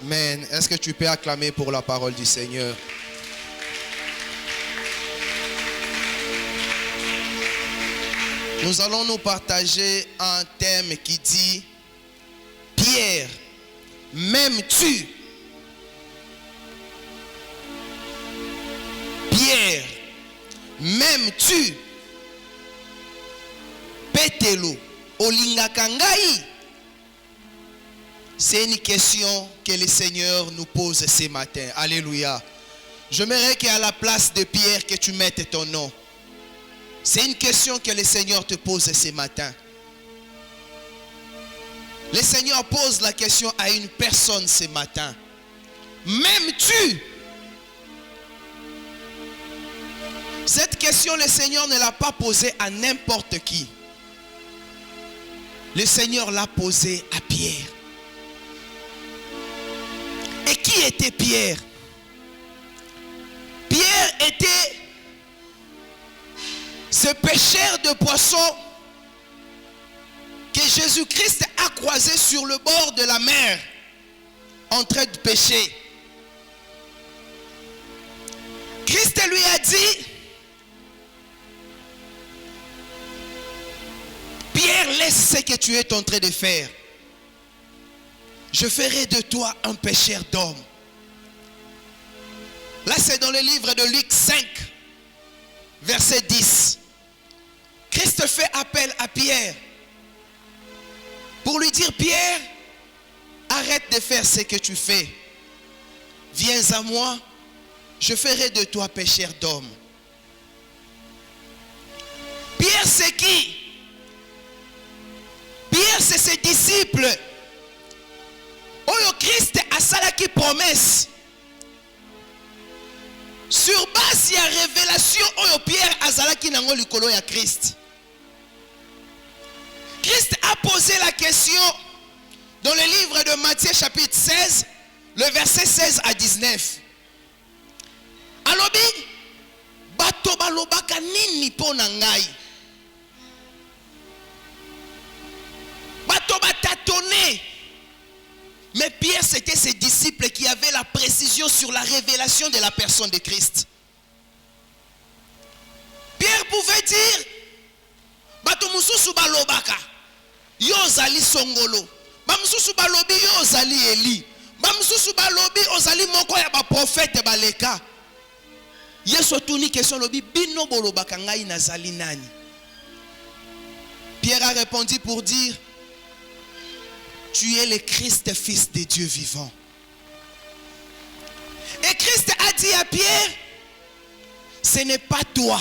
Amen. Est-ce que tu peux acclamer pour la parole du Seigneur? Nous allons nous partager un thème qui dit Pierre, m'aimes-tu? Pierre, m'aimes-tu? Petelo, olingaka ngai? C'est une question que le Seigneur nous pose ce matin. Alléluia. J'aimerais qu'à la place de Pierre, que tu mettes ton nom. C'est une question que le Seigneur te pose ce matin. Le Seigneur pose la question à une personne ce matin. M'aimes-tu? Cette question, le Seigneur ne l'a pas posée à n'importe qui. Le Seigneur l'a posée à Pierre. Et qui était Pierre? Pierre était ce pêcheur de poissons que Jésus-Christ a croisé sur le bord de la mer en train de pêcher. Christ lui a dit, Pierre, laisse ce que tu es en train de faire. Je ferai de toi un pêcheur d'hommes. Là, c'est dans le livre de Luc 5, verset 10. Christ fait appel à Pierre pour lui dire, Pierre, arrête de faire ce que tu fais. Viens à moi, je ferai de toi pêcheur d'hommes. Pierre, c'est qui? Pierre, c'est ses disciples. Oyo Christ a salaki promesse. Sur base de la révélation, Oyo Pierre a salaki nango likolo ya Christ. Christ a posé la question dans le livre de Matthieu chapitre 16, le verset 16 à 19. Alobi, bato balobaka nini po na ngai? Bato batatone. Mais Pierre, c'était ses disciples qui avaient la précision sur la révélation de la personne de Christ. Pierre pouvait dire, bato mususu balobaka, yo zali songolo, ba mususu balobi yo zali Eli, ba mususu balobi ozali moko ya ba prophète baleka. Yesu tuni question lobi bino bolobaka ngai nazali nani? Pierre a répondu pour dire, tu es le Christ, fils de Dieu vivant. Et Christ a dit à Pierre, ce n'est pas toi,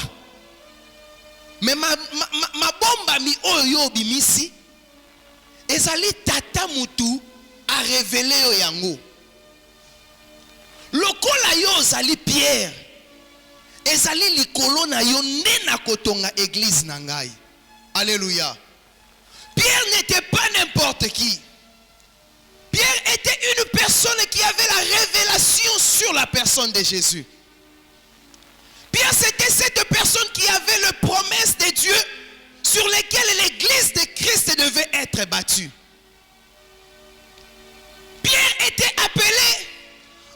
mais ma bomba mi oyo bimisi, ezali tata mutu a révélé yo yango. Lokola yo zali Pierre, ezali likolo na yo nde na kotonga église na ngai. Alléluia. Pierre n'était pas n'importe qui. Pierre était une personne qui avait la révélation sur la personne de Jésus. Pierre, c'était cette personne qui avait les promesses de Dieu sur lesquelles l'église de Christ devait être bâtie. Pierre était appelé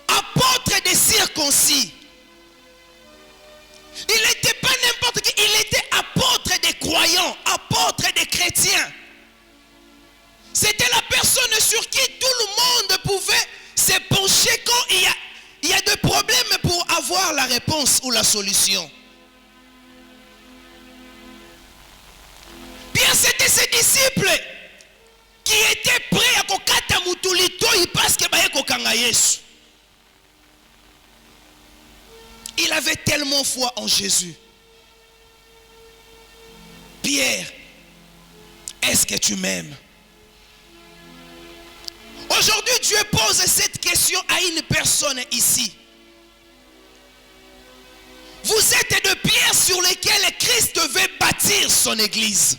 apôtre des circoncis. Il n'était pas n'importe qui, il était apôtre des croyants, apôtre des chrétiens. C'était la personne sur qui tout le monde pouvait se pencher quand il y a des problèmes pour avoir la réponse ou la solution. Pierre, c'était ses disciples qui étaient prêts à kokata mutulito parce que baye kokanga Yesu. Il avait tellement foi en Jésus. Pierre, est-ce que tu m'aimes? Aujourd'hui, Dieu pose cette question à une personne ici. Vous êtes de pierres sur lesquelles Christ veut bâtir son église.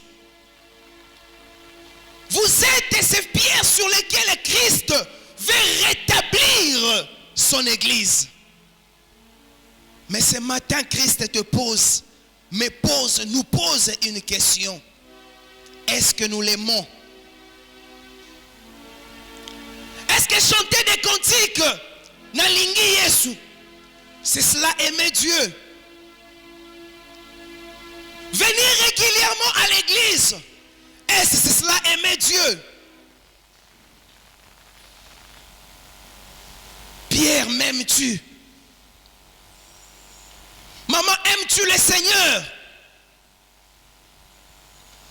Vous êtes ces pierres sur lesquelles Christ veut rétablir son église. Mais ce matin, Christ te pose, nous pose une question. Est-ce que nous l'aimons? Est-ce que chanter des qu'on dit que nalingi Yesu, c'est cela aimer Dieu. Venir régulièrement à l'église, est-ce que c'est cela aimer Dieu? Pierre, m'aimes-tu? Maman, aimes-tu le Seigneur?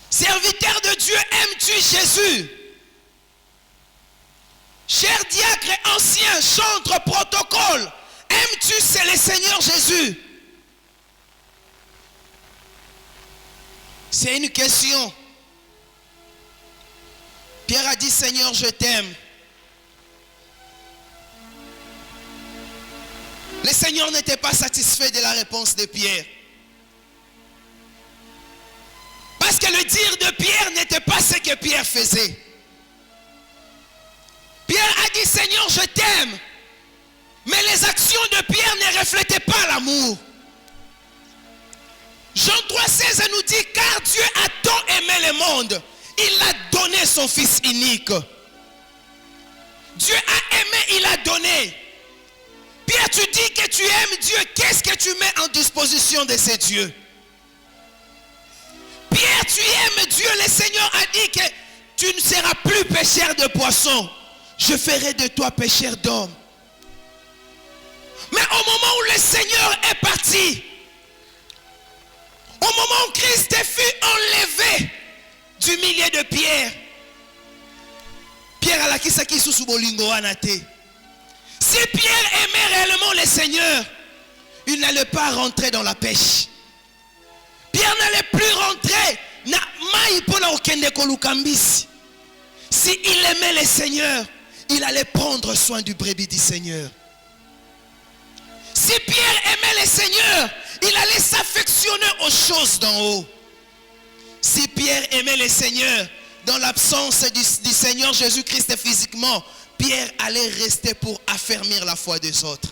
Serviteur de Dieu, aimes-tu Jésus? Cher diacre, ancien, chantre, protocole, aimes-tu c'est le Seigneur Jésus? C'est une question. Pierre a dit, Seigneur, je t'aime. Le Seigneur n'était pas satisfait de la réponse de Pierre. Parce que le dire de Pierre n'était pas ce que Pierre faisait. Pierre a dit, Seigneur, je t'aime. Mais les actions de Pierre ne reflétaient pas l'amour. Jean 3,16 nous dit, car Dieu a tant aimé le monde, il a donné son Fils unique. Dieu a aimé, il a donné. Pierre, tu dis que tu aimes Dieu, qu'est-ce que tu mets en disposition de ces dieux? Pierre, tu aimes Dieu, le Seigneur a dit que tu ne seras plus pêcheur de poissons. Je ferai de toi pêcheur d'hommes. Mais au moment où le Seigneur est parti, au moment où Christ fut enlevé du milieu de Pierre, Pierre a la kisaki sous bolingo anate. Si Pierre aimait réellement le Seigneur, il n'allait pas rentrer dans la pêche. Pierre n'allait plus rentrer. Si il aimait le Seigneur, il allait prendre soin du brebis du Seigneur. Si Pierre aimait le Seigneur, il allait s'affectionner aux choses d'en haut. Si Pierre aimait le Seigneur, dans l'absence du Seigneur Jésus-Christ physiquement, Pierre allait rester pour affermir la foi des autres.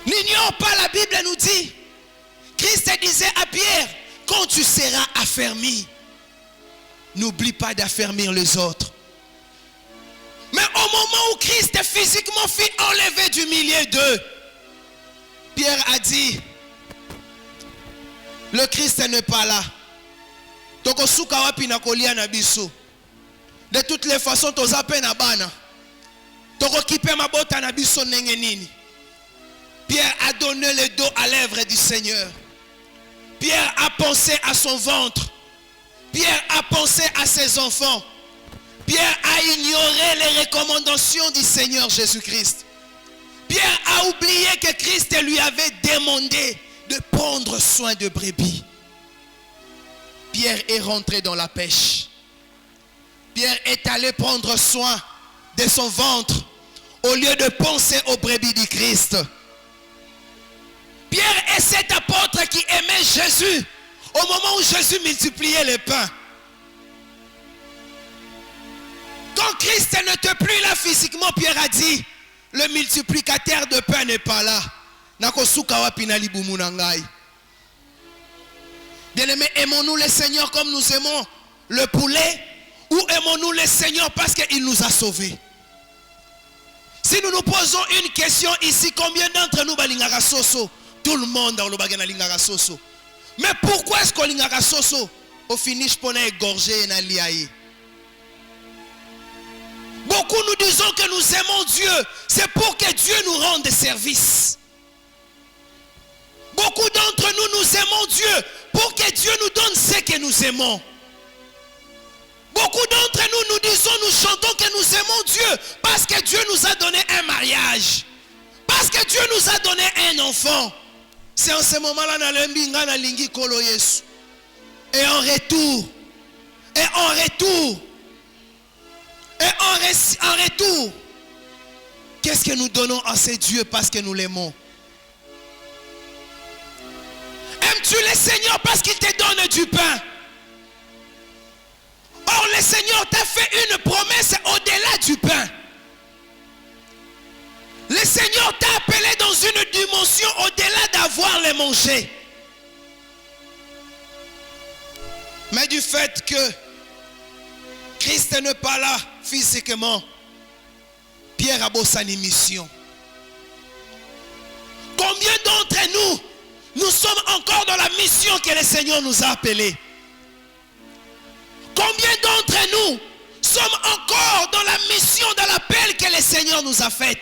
N'ignore pas, la Bible nous dit, Christ disait à Pierre, quand tu seras affermi, n'oublie pas d'affermir les autres. Mais au moment où Christ physiquement fut enlevé du milieu d'eux, Pierre a dit, le Christ n'est pas là. De toutes les façons, Pierre a donné le dos à l'œuvre du Seigneur. Pierre a pensé à son ventre. Pierre a pensé à ses enfants. Pierre a ignoré les recommandations du Seigneur Jésus-Christ. Pierre a oublié que Christ lui avait demandé de prendre soin de brebis. Pierre est rentré dans la pêche. Pierre est allé prendre soin de son ventre au lieu de penser aux brebis du Christ. Pierre est cet apôtre qui aimait Jésus au moment où Jésus multipliait les pains. Quand Christ n'était plus là physiquement, Pierre a dit, le multiplicateur de pain n'est pas là. Bien-aimés, aimons-nous le Seigneur comme nous aimons le poulet, ou aimons-nous le Seigneur parce qu'il nous a sauvés? Si nous nous posons une question ici, combien d'entre nous balingara soso? Tout le monde dans le bagana lingara soso. Mais pourquoi est-ce qu'on lingara soso? Au finish, pour égorger na liaï. Beaucoup nous disons que nous aimons Dieu, c'est pour que Dieu nous rende service. Beaucoup d'entre nous, nous aimons Dieu pour que Dieu nous donne ce que nous aimons. Beaucoup d'entre nous, nous disons, nous chantons que nous aimons Dieu parce que Dieu nous a donné un mariage. Parce que Dieu nous a donné un enfant. C'est en ce moment-là, et en retour, qu'est-ce que nous donnons à ce Dieu parce que nous l'aimons? Aimes-tu le Seigneur parce qu'il te donne du pain? Or, le Seigneur t'a fait une promesse au-delà du pain. Le Seigneur t'a appelé dans une dimension au-delà d'avoir le manger. Mais du fait que Christ n'est pas là physiquement, Pierre a bossé une mission. Combien d'entre nous sommes encore dans la mission que le Seigneur nous a appelée? Combien d'entre nous sommes encore dans la mission, dans l'appel que le Seigneur nous a fait?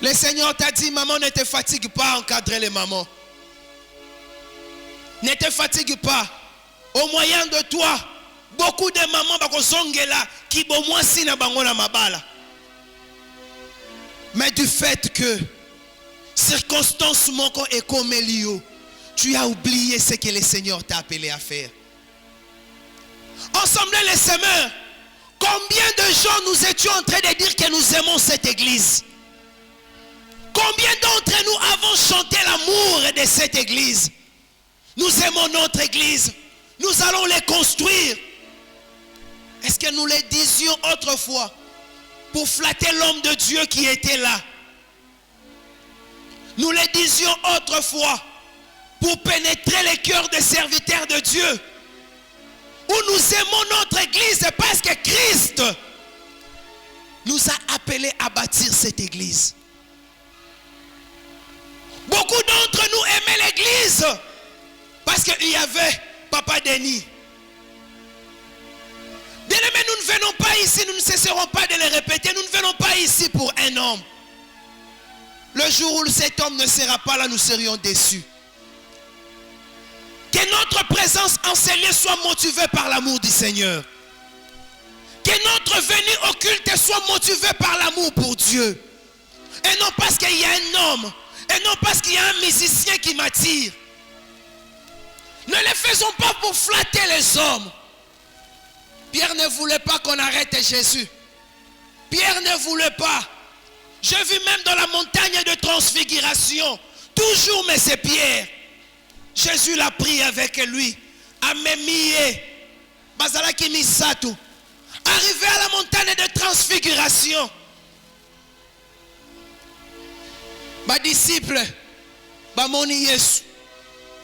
Le Seigneur t'a dit, maman, ne te fatigue pas à encadrer les mamans. Ne te fatigue pas. Au moyen de toi, beaucoup de mamans bakozongela qui bon moi si na bango na mabala. Mais du fait que circonstances manquent et comme Elio, tu as oublié ce que le Seigneur t'a appelé à faire. Ensemble les semeurs, combien de gens nous étions en train de dire que nous aimons cette église? Combien d'entre nous avons chanté l'amour de cette église? Nous aimons notre église. Nous allons les construire. Est-ce que nous les disions autrefois pour flatter l'homme de Dieu qui était là? Nous les disions autrefois pour pénétrer les cœurs des serviteurs de Dieu. Où nous aimons notre église parce que Christ nous a appelés à bâtir cette église. Beaucoup d'entre nous aimaient l'église parce qu'il y avait Papa Denis. Bien aimés, nous ne venons pas ici, nous ne cesserons pas de le répéter, nous ne venons pas ici pour un homme. Le jour où cet homme ne sera pas là, nous serions déçus. Que notre présence en ces lieux soit motivée par l'amour du Seigneur. Que notre venue au culte soit motivée par l'amour pour Dieu. Et non parce qu'il y a un homme, et non parce qu'il y a un musicien qui m'attire. Ne le faisons pas pour flatter les hommes. Pierre ne voulait pas qu'on arrête Jésus. Pierre ne voulait pas. J'ai vu même dans la montagne de transfiguration, toujours, mais c'est Pierre. Jésus l'a pris avec lui. Amemiye, Bazalaki Misatu. Arrivé à la montagne de transfiguration, ma disciple, Bamoni Yesu,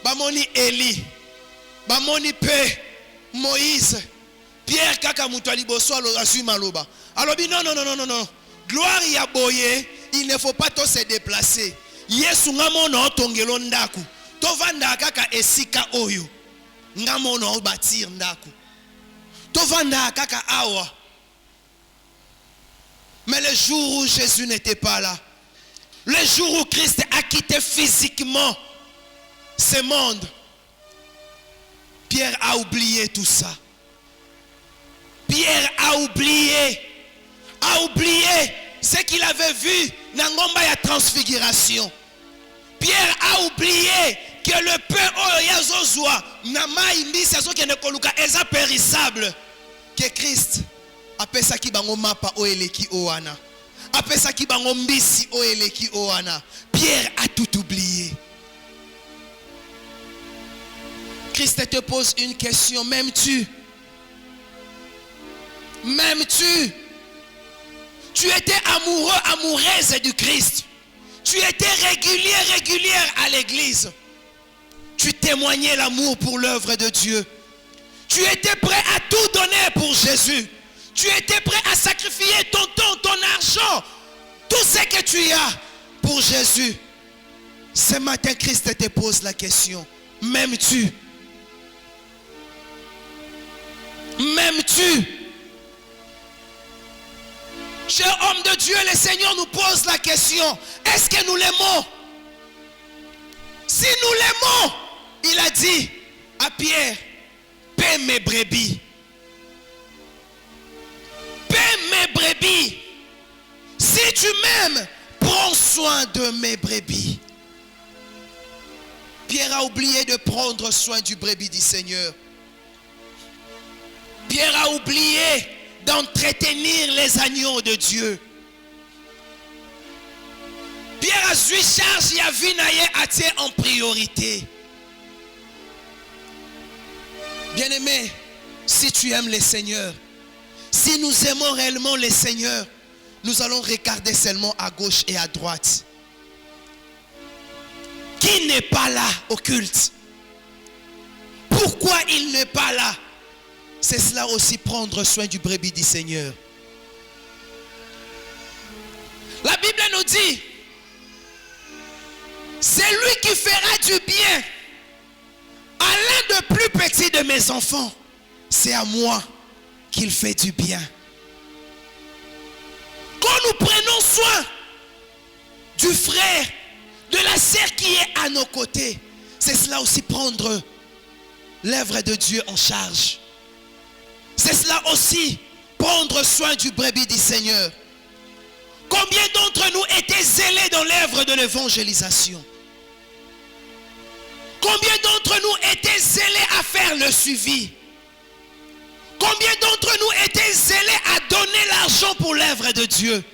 Bamoni Eli, Bamoni Pe, Moïse, Pierre Kaka Moutali Bosso, Asui Maloba. Alors, non. Gloire ya boye, il ne faut pas tous se déplacer. Yesu ngamono tongelo ndaku. Tovanda kaka esika oyo. Ngamono bâtir ndaku. Tovanda kaka awa. Mais le jour où Jésus n'était pas là, le jour où Christ a quitté physiquement ce monde, Pierre a oublié tout ça. Pierre a oublié ce qu'il avait vu dans la transfiguration. Pierre a oublié que le pain oyazozwa namai mbisi azoke ne koluka eza périssable, que Christ apesa ki bango mapa oeleki oana, apesa ki bango mbisi oeleki oana. Pierre a tout oublié. Christ te pose une question, m'aimes-tu? M'aimes-tu? Tu étais amoureux, amoureuse du Christ. Tu étais régulière à l'église. Tu témoignais l'amour pour l'œuvre de Dieu. Tu étais prêt à tout donner pour Jésus. Tu étais prêt à sacrifier ton temps, ton argent, tout ce que tu as pour Jésus. Ce matin, Christ te pose la question. M'aimes-tu? M'aimes-tu? Cher homme de Dieu, le Seigneur nous pose la question. Est-ce que nous l'aimons? Si nous l'aimons, il a dit à Pierre, paie mes brebis. Paie mes brebis. Si tu m'aimes, prends soin de mes brebis. Pierre a oublié de prendre soin du brebis du Seigneur. Pierre a oublié d'entretenir les agneaux de Dieu. Pierre a eu charge et a vu Naye attirer en priorité. Bien-aimé, si tu aimes le Seigneur, si nous aimons réellement le Seigneur, nous allons regarder seulement à gauche et à droite. Qui n'est pas là au culte? Pourquoi il n'est pas là? C'est cela aussi, prendre soin du brebis du Seigneur. La Bible nous dit, c'est lui qui fera du bien à l'un de plus petits de mes enfants. C'est à moi qu'il fait du bien. Quand nous prenons soin du frère, de la sœur qui est à nos côtés, c'est cela aussi prendre l'œuvre de Dieu en charge. C'est cela aussi prendre soin du brebis du Seigneur. Combien d'entre nous étaient zélés dans l'œuvre de l'évangélisation? Combien d'entre nous étaient zélés à faire le suivi? Combien d'entre nous étaient zélés à donner l'argent pour l'œuvre de Dieu?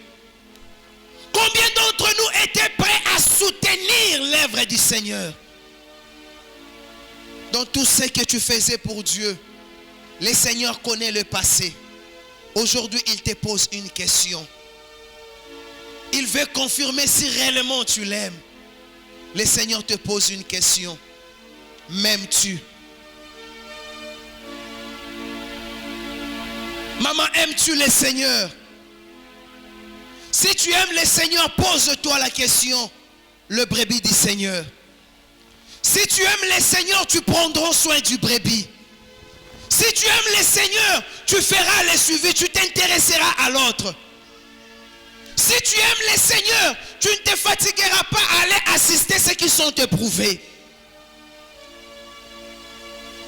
Combien d'entre nous étaient prêts à soutenir l'œuvre du Seigneur? Dans tout ce que tu faisais pour Dieu, le Seigneur connaît le passé. Aujourd'hui, il te pose une question. Il veut confirmer si réellement tu l'aimes. Le Seigneur te pose une question. M'aimes-tu? Maman, aimes-tu le Seigneur? Si tu aimes le Seigneur, pose-toi la question. Le brebis du Seigneur. Si tu aimes le Seigneur, tu prendras soin du brebis. Si tu aimes le Seigneur, tu feras le suivi, tu t'intéresseras à l'autre. Si tu aimes le Seigneur, tu ne te fatigueras pas à aller assister ceux qui sont éprouvés.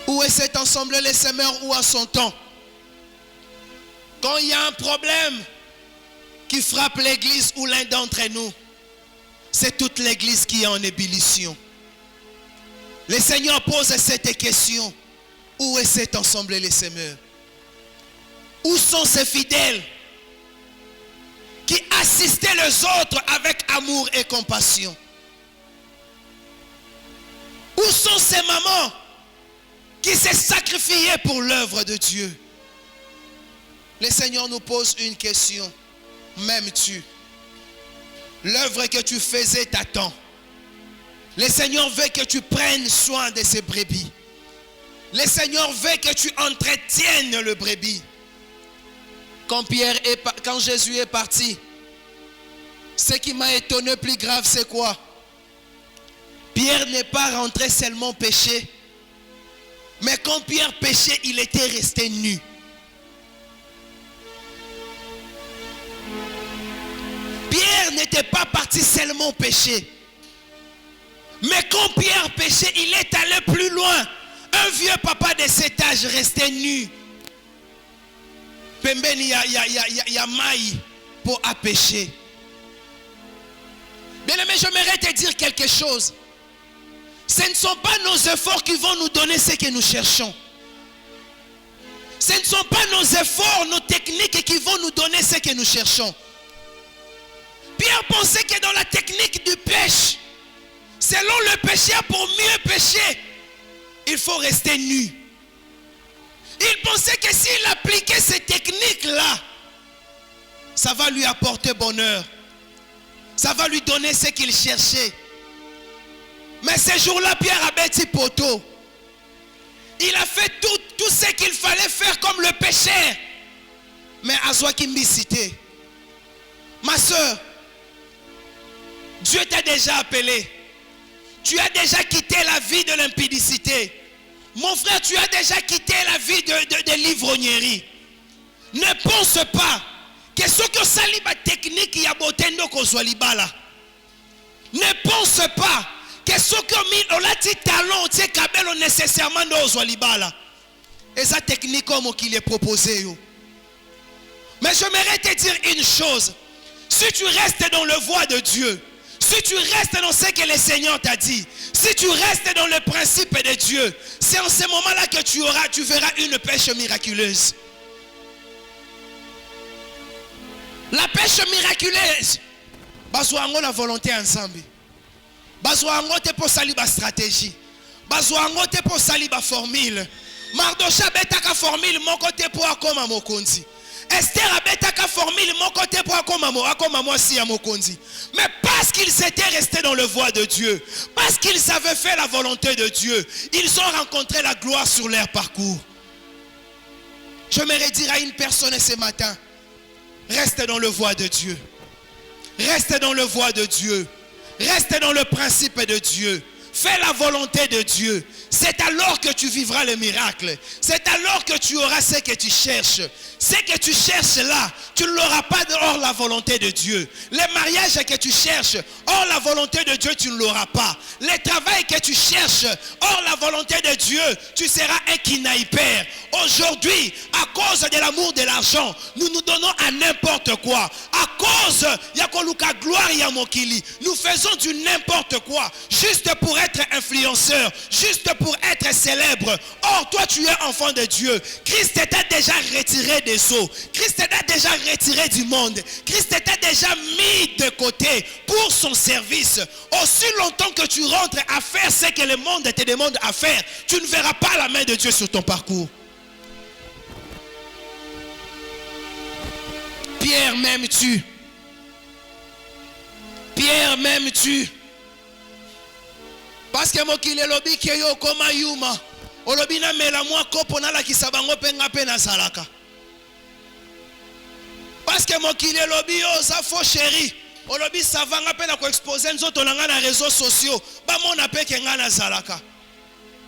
Où est cet ensemble, les semeurs, ou à son temps? Quand il y a un problème qui frappe l'église ou l'un d'entre nous, c'est toute l'église qui est en ébullition. Le Seigneur pose cette question. Où est cet ensemble, les semeurs? Où sont ces fidèles qui assistaient les autres avec amour et compassion? Où sont ces mamans qui s'est sacrifié pour l'œuvre de Dieu? Le Seigneur nous pose une question. M'aimes-tu? L'œuvre que tu faisais t'attend. Le Seigneur veut que tu prennes soin de ces brebis. Le Seigneur veut que tu entretiennes le brebis. Quand Jésus est parti, ce qui m'a étonné plus grave, c'est quoi? Pierre n'est pas rentré seulement péché. Mais quand Pierre péchait, il était resté nu. Pierre n'était pas parti seulement pécher. Mais quand Pierre péchait, il est allé plus loin. Un vieux papa de cet âge restait nu. Pembeni ya maï pour pécher. Bien aimé, j'aimerais te dire quelque chose. Ce ne sont pas nos efforts qui vont nous donner ce que nous cherchons. Ce ne sont pas nos efforts, nos techniques qui vont nous donner ce que nous cherchons. Pierre pensait que dans la technique du pêche, selon le pécheur, pour mieux pêcher, il faut rester nu. Il pensait que s'il appliquait ces techniques-là, ça va lui apporter bonheur. Ça va lui donner ce qu'il cherchait. Mais ce jour-là, Pierre a bâti poteau. Il a fait tout ce qu'il fallait faire comme le pécheur. Mais à Zoakimbicité, ma soeur, Dieu t'a déjà appelé. Tu as déjà quitté la vie de l'impudicité. Mon frère, tu as déjà quitté la vie de l'ivrognerie. Ne pense pas que ce que saliba technique y a botendo ko swalibala. Ne pense pas que ce que on a dit talent, c'est kabelo nécessairement no swalibala. Et sa technique comme qu'il est proposé. Mais j'aimerais te dire une chose. Si tu restes dans le voie de Dieu, si tu restes dans ce que le Seigneur t'a dit, si tu restes dans le principe de Dieu, c'est en ce moment-là que tu verras une pêche miraculeuse. La pêche miraculeuse, bazouango la volonté ensemble. Bazouango te pour sali ba stratégie. Bazouango te pour sali ba formule. Mardocha betaka formule mon côté pour akoma mokonzi. Esther abetaka formule mon côté pour akoma moi si à mokonzi. Mais parce qu'ils étaient restés dans le voie de Dieu, parce qu'ils avaient fait la volonté de Dieu, ils ont rencontré la gloire sur leur parcours. Je me dire à une personne ce matin, reste dans le voie de Dieu. Reste dans le voie de Dieu. Reste dans le principe de Dieu. Fais la volonté de Dieu. C'est alors que tu vivras le miracle. C'est alors que tu auras ce que tu cherches. Ce que tu cherches là, tu ne l'auras pas hors la volonté de Dieu. Les mariages que tu cherches, hors la volonté de Dieu, tu ne l'auras pas. Les travails que tu cherches, hors la volonté de Dieu, tu seras un kinaïpère. Aujourd'hui, à cause de l'amour de l'argent, nous nous donnons à n'importe quoi. À cause, Yakoluka gloire Yamokili, nous faisons du n'importe quoi, juste pour être influenceur, juste pour être célèbre. Or, toi, tu es enfant de Dieu. Christ t'a déjà retiré des eaux. Christ t'a déjà retiré du monde. Christ t'a déjà mis de côté pour son service. Aussi longtemps que tu rentres à faire ce que le monde te demande à faire, tu ne verras pas la main de Dieu sur ton parcours. Pierre, m'aimes-tu? Pierre, m'aimes-tu? Parce que mokili lobi ke yo koma yuma. Olobi na mela mwa kopo na la kisabango penga pena salaka. Parce que mokili lobi yo za faux chéri. Olobi savanga pena ko exposer nzoto nanga na réseaux sociaux. Ba mona pe ke nga na salaka.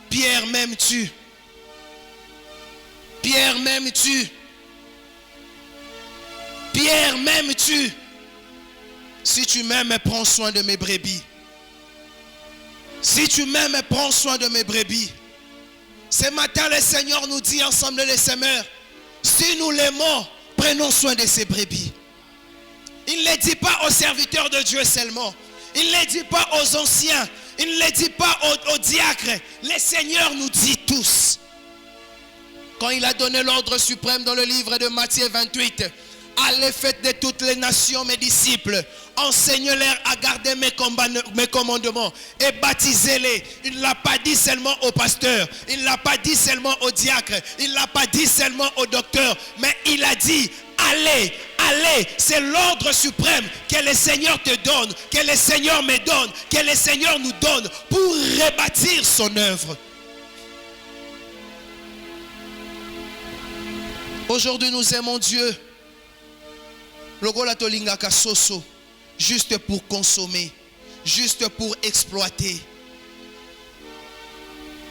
Pierre, m'aimes-tu? Pierre, m'aimes-tu? Pierre, m'aimes-tu? Si tu m'aimes, prends soin de mes brebis. Si tu m'aimes, prends soin de mes brebis. Ce matin, le Seigneur nous dit ensemble les semeurs, si nous l'aimons, prenons soin de ses brebis. Il ne le dit pas aux serviteurs de Dieu seulement. Il ne le dit pas aux anciens. Il ne le dit pas aux diacres. Le Seigneur nous dit tous. Quand il a donné l'ordre suprême dans le livre de Matthieu 28, allez, faites de toutes les nations mes disciples, enseignez-leur à garder mes commandements et baptisez-les. Il ne l'a pas dit seulement aux pasteurs, il ne l'a pas dit seulement aux diacres, il ne l'a pas dit seulement aux docteurs, mais il a dit allez, allez. C'est l'ordre suprême que le Seigneur te donne, que le Seigneur me donne, que le Seigneur nous donne pour rebâtir son œuvre. Aujourd'hui, nous aimons Dieu. Logola tolinga kasoso, juste pour consommer, juste pour exploiter.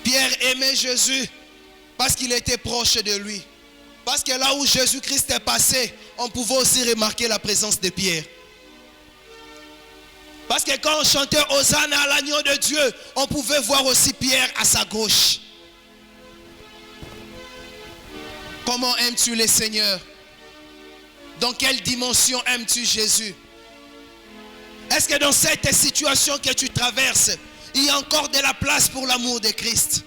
Pierre aimait Jésus parce qu'il était proche de lui. Parce que là où Jésus-Christ est passé, on pouvait aussi remarquer la présence de Pierre. Parce que quand on chantait Hosanna à l'agneau de Dieu, on pouvait voir aussi Pierre à sa gauche. Comment aimes-tu le Seigneur? Dans quelle dimension aimes-tu Jésus? Est-ce que dans cette situation que tu traverses, il y a encore de la place pour l'amour de Christ?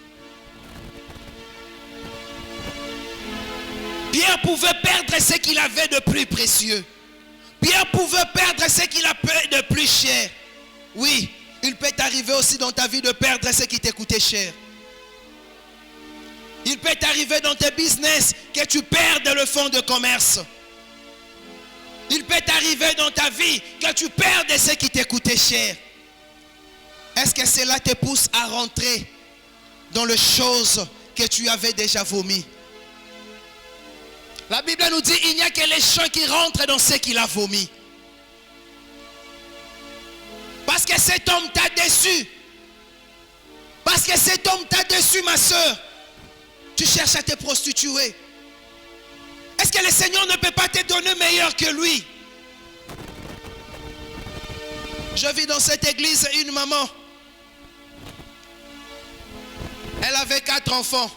Pierre pouvait perdre ce qu'il avait de plus précieux. Pierre pouvait perdre ce qu'il avait de plus cher. Oui, il peut t'arriver aussi dans ta vie de perdre ce qui t'est cher. Il peut t'arriver dans tes business que tu perdes le fonds de commerce. Il peut t'arriver dans ta vie que tu perdes ce qui t'est coûté cher. Est-ce que cela te pousse à rentrer dans les choses que tu avais déjà vomi? La Bible nous dit il n'y a que les chiens qui rentrent dans ce qu'il a vomi. Parce que cet homme t'a déçu. Parce que cet homme t'a déçu, ma soeur. Tu cherches à te prostituer. Est-ce que le Seigneur ne peut pas te donner meilleur que lui? Je vis dans cette église une maman. Elle avait 4 enfants.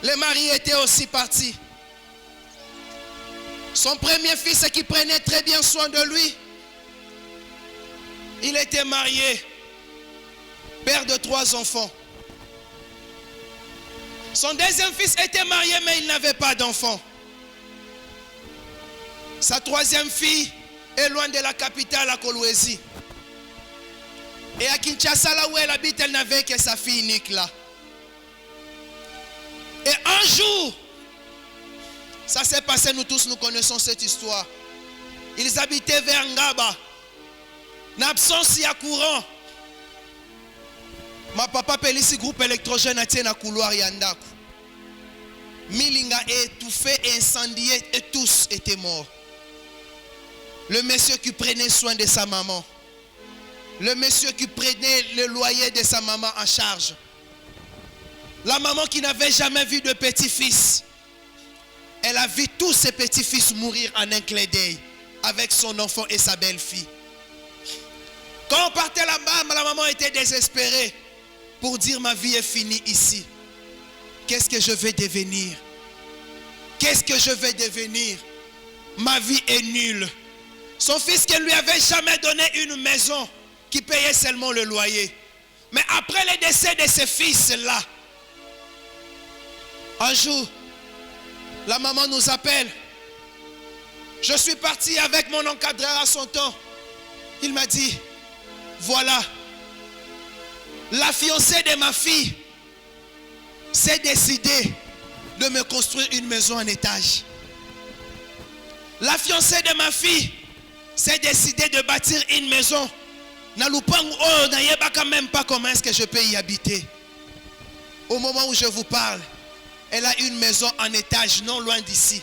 Le mari était aussi parti. Son premier fils qui prenait très bien soin de lui, il était marié, père de 3 enfants. Son deuxième fils était marié, mais il n'avait pas d'enfant. Sa 3e fille est loin de la capitale à Kolwezi. Et à Kinshasa, là où elle habite, elle n'avait que sa fille unique là. Et un jour, ça s'est passé, nous tous nous connaissons cette histoire. Ils habitaient vers Ngaba. N'absence il y a courant. Ma papa pelisi groupe électrogène à tienne à couloir yandaku. Milinga est étouffé et incendié et tous étaient morts. Le monsieur qui prenait soin de sa maman. Le monsieur qui prenait le loyer de sa maman en charge. La maman qui n'avait jamais vu de petit-fils. Elle a vu tous ses petits-fils mourir en un clin d'œil avec son enfant et sa belle-fille. Quand on partait là-bas, la maman était désespérée pour dire ma vie est finie ici. Qu'est-ce que je vais devenir? Qu'est-ce que je vais devenir? Ma vie est nulle. Son fils qui ne lui avait jamais donné une maison qui payait seulement le loyer. Mais après le décès de ce fils-là, un jour, la maman nous appelle. Je suis parti avec mon encadreur à son temps. Il m'a dit, voilà, la fiancée de ma fille s'est décidée de me construire une maison en étage. La fiancée de ma fille s'est décidée de bâtir une maison. Je même pas comment est-ce que je peux y habiter. Au moment où je vous parle, elle a une maison en étage, non loin d'ici,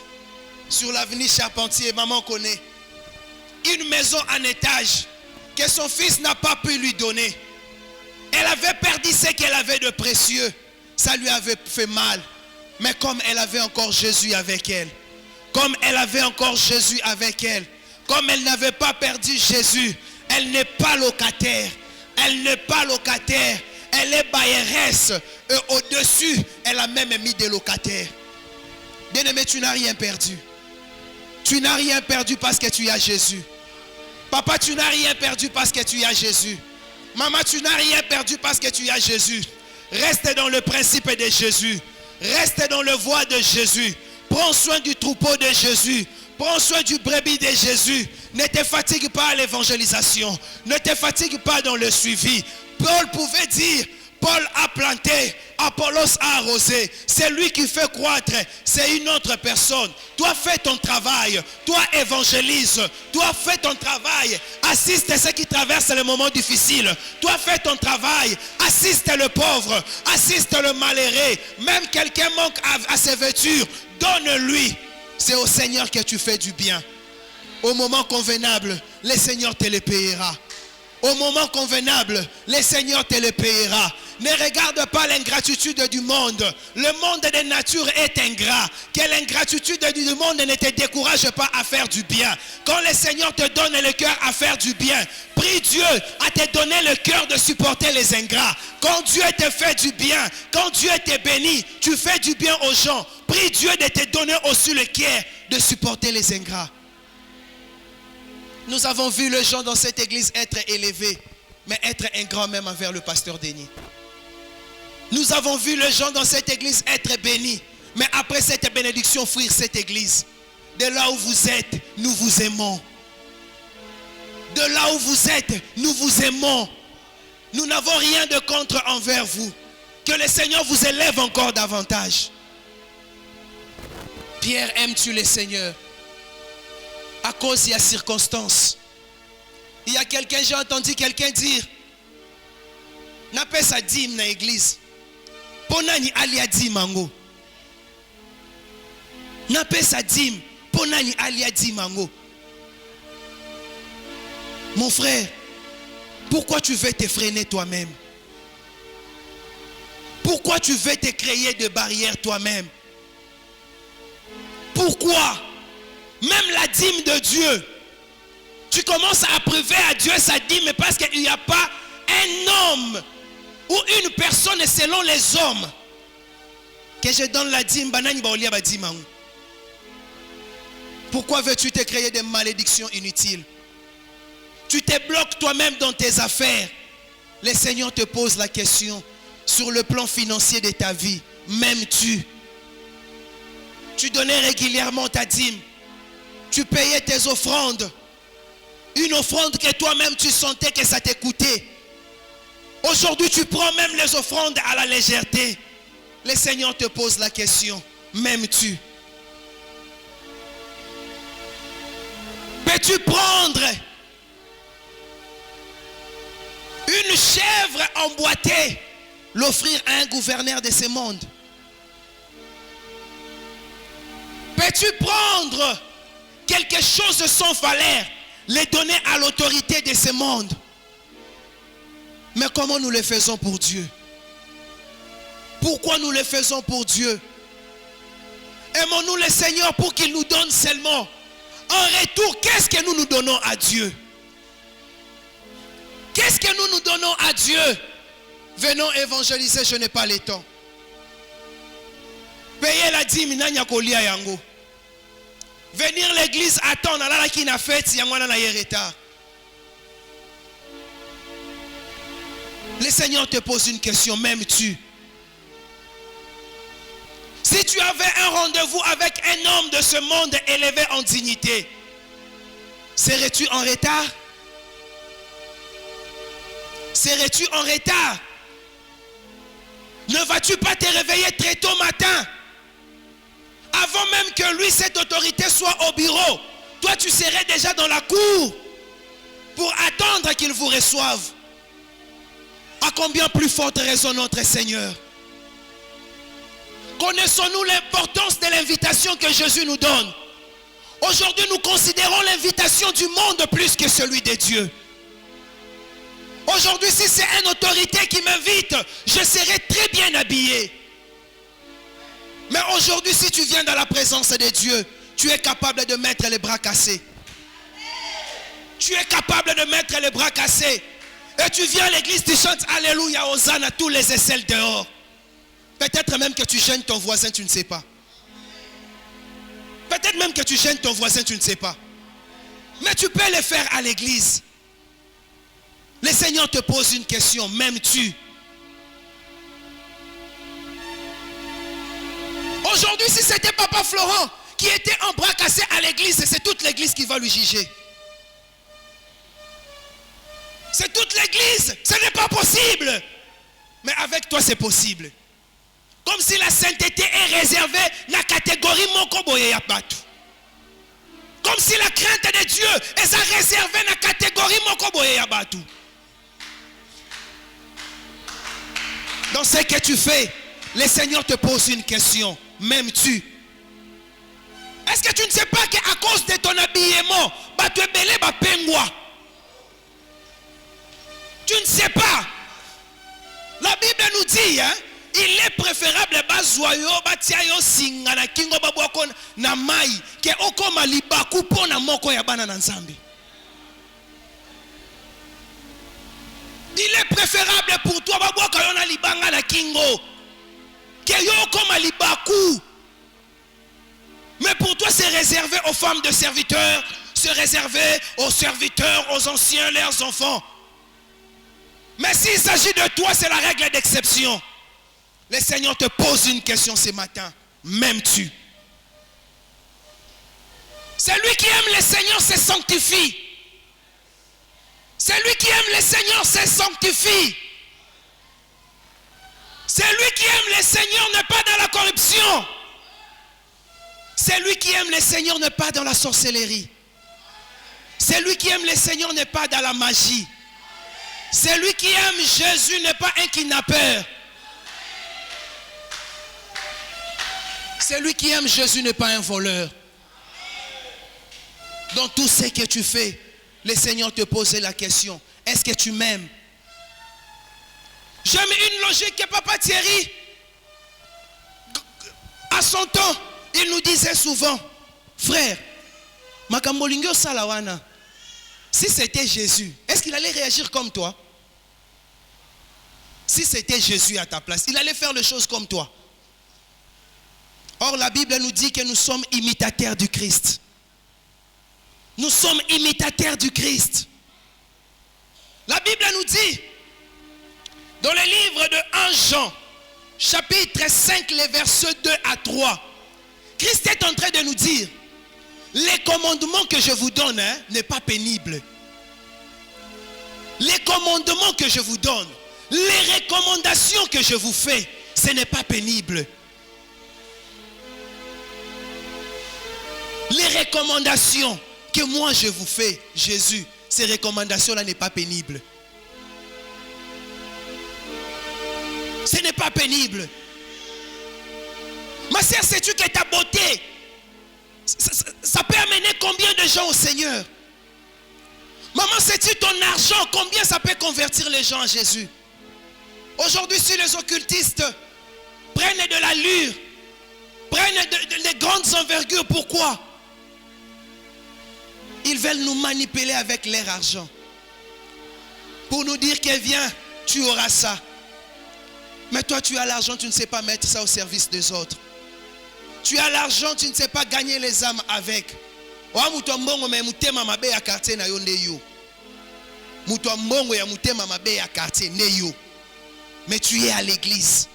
sur l'avenue Charpentier. Maman connaît. Une maison en étage que son fils n'a pas pu lui donner. Elle avait perdu ce qu'elle avait de précieux. Ça lui avait fait mal. Mais comme elle avait encore Jésus avec elle, comme elle avait encore Jésus avec elle, comme elle n'avait pas perdu Jésus, elle n'est pas locataire. Elle n'est pas locataire. Elle est bailleresse. Et au-dessus, elle a même mis des locataires. Bien-aimé, tu n'as rien perdu. Tu n'as rien perdu parce que tu as Jésus. Papa, tu n'as rien perdu parce que tu as Jésus. Maman, tu n'as rien perdu parce que tu as Jésus. Reste dans le principe de Jésus. Reste dans le voie de Jésus. Prends soin du troupeau de Jésus. Prends soin du brebis de Jésus. Ne te fatigue pas à l'évangélisation. Ne te fatigue pas dans le suivi. Paul pouvait dire, Paul a planté, Apollos a arrosé. C'est lui qui fait croître, c'est une autre personne. Toi fais ton travail, toi évangélise, toi fais ton travail. Assiste ceux qui traversent les moments difficiles. Toi fais ton travail, assiste le pauvre, assiste le malheureux. Même quelqu'un manque à ses vêtures, donne-lui. C'est au Seigneur que tu fais du bien. Au moment convenable, le Seigneur te le payera. Au moment convenable, le Seigneur te le payera. Ne regarde pas l'ingratitude du monde. Le monde de nature est ingrat. Que l'ingratitude du monde ne te décourage pas à faire du bien. Quand le Seigneur te donne le cœur à faire du bien, prie Dieu à te donner le cœur de supporter les ingrats. Quand Dieu te fait du bien, quand Dieu te bénit, tu fais du bien aux gens. Prie Dieu de te donner aussi le cœur de supporter les ingrats. Nous avons vu les gens dans cette église être élevés, mais être ingrats même envers le pasteur Denis. Nous avons vu les gens dans cette église être bénis, mais après cette bénédiction fuir cette église. De là où vous êtes, nous vous aimons. De là où vous êtes, nous vous aimons. Nous n'avons rien de contre envers vous. Que le Seigneur vous élève encore davantage. Pierre, aimes-tu le Seigneur? À cause de la circonstance. Il y a quelqu'un, j'ai entendu quelqu'un dire, n'a pas sa dîme dans l'église. Ponani alia dimango. N'a pas sa dîme. Ponani alia dimango. Mon frère, pourquoi tu veux te freiner toi-même? Pourquoi tu veux te créer des barrières toi-même? Pourquoi? Même la dîme de Dieu, tu commences à approuver à Dieu sa dîme parce qu'il n'y a pas un homme ou une personne selon les hommes que je donne la dîme. Pourquoi veux-tu te créer des malédictions inutiles? Tu te bloques toi-même dans tes affaires. Le Seigneur te pose la question sur le plan financier de ta vie. M'aimes-tu? Tu donnais régulièrement ta dîme. Tu payais tes offrandes. Une offrande que toi-même tu sentais que ça t'écoutait. Aujourd'hui tu prends même les offrandes à la légèreté. Le Seigneur te pose la question. M'aimes-tu? Peux-tu prendre une chèvre emboîtée, l'offrir à un gouverneur de ce monde? Peux-tu prendre quelque chose sans valeur, les donner à l'autorité de ce monde. Mais comment nous le faisons pour Dieu? Pourquoi nous le faisons pour Dieu? Aimons-nous le Seigneur pour qu'il nous donne seulement. En retour, qu'est-ce que nous donnons à Dieu? Qu'est-ce que nous donnons à Dieu? Venons évangéliser, je n'ai pas le temps. Payer la dîme, nanya kolia yango. Venir l'église, attendre, la qui n'a fait, yangwana na yereta. Le Seigneur te pose une question, m'aimes-tu? Si tu avais un rendez-vous avec un homme de ce monde élevé en dignité, serais-tu en retard? Serais-tu en retard? Ne vas-tu pas te réveiller très tôt matin? Avant même que lui, cette autorité, soit au bureau, toi tu serais déjà dans la cour pour attendre qu'il vous reçoive. À combien plus forte raison notre Seigneur? Connaissons-nous l'importance de l'invitation que Jésus nous donne? Aujourd'hui, nous considérons l'invitation du monde plus que celui de Dieu. Aujourd'hui, si c'est une autorité qui m'invite, je serai très bien habillé. Mais aujourd'hui, si tu viens dans la présence de Dieu, tu es capable de mettre les bras cassés. Tu es capable de mettre les bras cassés. Et tu viens à l'église, tu chantes Alléluia, Hosanna, tous les aisselles dehors. Peut-être même que tu gênes ton voisin, tu ne sais pas. Peut-être même que tu gênes ton voisin, tu ne sais pas. Mais tu peux le faire à l'église. Le Seigneur te pose une question, m'aimes-tu? Aujourd'hui, si c'était Papa Florent qui était en bras cassé à l'église, c'est toute l'église qui va lui juger. C'est toute l'église. Ce n'est pas possible. Mais avec toi, c'est possible. Comme si la sainteté est réservée à la catégorie Mokoboye Yapatu. Comme si la crainte de Dieu est réservée à la catégorie Mokoboye Yapatu. Dans ce que tu fais, le Seigneur te pose une question. M'aimes-tu? Est-ce que tu ne sais pas qu'à cause de ton habillement, tu es belé, tu ne sais pas. La Bible nous dit, hein, il est préférable que okoma libaku pona moko ya bana na nzambe. Il est préférable pour toi babwaka yona libanga na kingo que yo okoma libaku. Mais pour toi c'est réservé aux femmes de serviteurs, c'est réservé aux serviteurs, aux anciens, leurs enfants. Mais s'il s'agit de toi, c'est la règle d'exception. Le Seigneur te pose une question ce matin. M'aimes-tu? Celui qui aime le Seigneur se sanctifie. Celui qui aime le Seigneur se sanctifie. Celui qui aime le Seigneur n'est pas dans la corruption. Celui qui aime le Seigneur n'est pas dans la sorcellerie. Celui qui aime le Seigneur n'est pas dans la magie. Celui qui aime Jésus n'est pas un kidnappeur. Celui qui aime Jésus n'est pas un voleur. Dans tout ce que tu fais, le Seigneur te pose la question. Est-ce que tu m'aimes? J'aime une logique que Papa Thierry, à son temps, il nous disait souvent, frère, Makambolingyo Salawana, si c'était Jésus, est-ce qu'il allait réagir comme toi? Si c'était Jésus à ta place, il allait faire les choses comme toi. Or, la Bible nous dit que nous sommes imitateurs du Christ. Nous sommes imitateurs du Christ. La Bible nous dit, dans le livre de 1 Jean, chapitre 5, les versets 2 à 3, Christ est en train de nous dire, les commandements que je vous donne n'est pas pénible. Les commandements que je vous donne, les recommandations que je vous fais, ce n'est pas pénible. Les recommandations que moi je vous fais, Jésus, ces recommandations-là n'est pas pénible. Ce n'est pas pénible. Ma sœur, sais-tu que ta beauté, ça peut amener combien de gens au Seigneur? Maman, sais-tu ton argent, combien ça peut convertir les gens à Jésus? Aujourd'hui, si les occultistes prennent de l'allure, prennent des grandes envergures, pourquoi? Ils veulent nous manipuler avec leur argent. Pour nous dire que viens, tu auras ça. Mais toi, tu as l'argent, tu ne sais pas mettre ça au service des autres. Tu as l'argent, tu ne sais pas gagner les âmes avec. Mais tu es à l'église.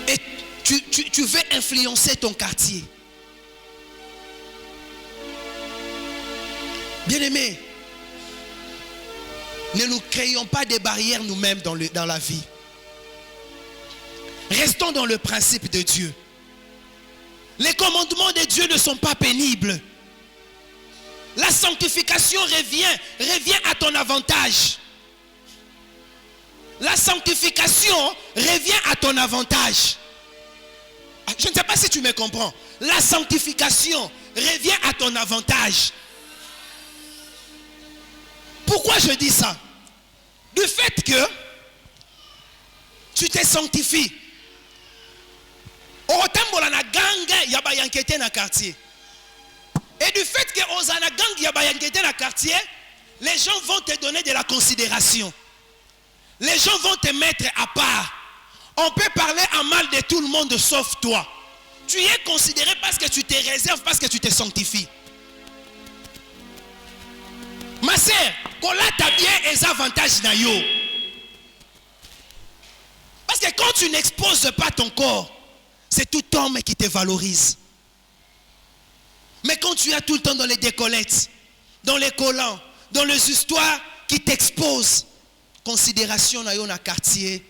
Et tu veux influencer ton quartier. Bien-aimés, ne nous créons pas des barrières nous-mêmes dans la vie. Restons dans le principe de Dieu. Les commandements de Dieu ne sont pas pénibles. La sanctification revient à ton avantage. La sanctification revient à ton avantage. Je ne sais pas si tu me comprends. La sanctification revient à ton avantage. Pourquoi je dis ça? Du fait que tu te sanctifies. Et du fait que Osana gang yabayangete na quartier, les gens vont te donner de la considération. Les gens vont te mettre à part. On peut parler en mal de tout le monde sauf toi. Tu es considéré parce que tu te réserves, parce que tu te sanctifies. Ma sœur, kolata bien les avantages na yo. Parce que quand tu n'exposes pas ton corps, c'est tout homme qui te valorise. Mais quand tu es tout le temps dans les décollettes, dans les collants, dans les histoires qui t'exposent, considération na yo na quartier,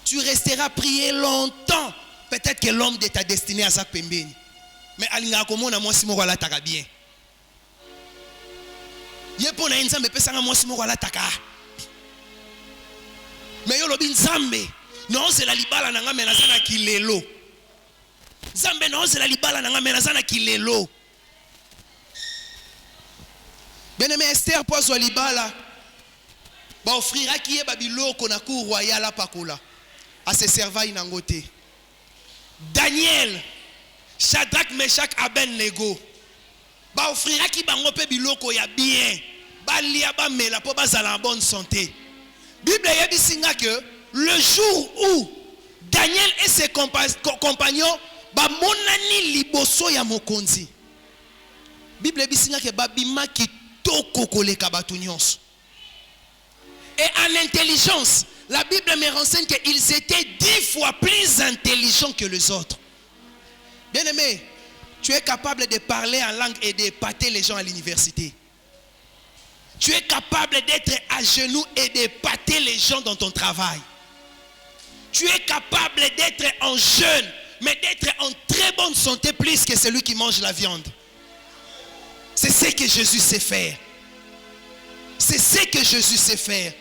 tu resteras prier longtemps. Peut-être que l'homme de ta destinée a sa pembeni. Mais alinga komo na mwasi moko ala taka bien. Yepo na nzambe pesa nga mwasi moko ala taka. Mais yo lobi nzambe, non c'est la libala na nga menazana kilelo. Nzambe non c'est la libala na nga menazana kilelo. Bien-aimé Esther pose wa libala. Ba offrira ki yeba biloko na cour royale pakola. À ses servailles nangote. Daniel, Shadrach, Meshach, Abednego. Ba offrira ki bango pe biloko ya bien. Ba lia ba mela po bazala en bonne santé. Bible yebisinga que le jour où Daniel et ses compagnons ba monani liboso ya mokonzi. Bible yebisinga que babima ki toko koleka batu nyonso. Et en intelligence, la Bible me renseigne qu'ils étaient 10 fois plus intelligents que les autres. Bien-aimé, tu es capable de parler en langue et d'épater les gens à l'université. Tu es capable d'être à genoux et d'épater les gens dans ton travail. Tu es capable d'être en jeûne, mais d'être en très bonne santé plus que celui qui mange la viande. C'est ce que Jésus sait faire. C'est ce que Jésus sait faire.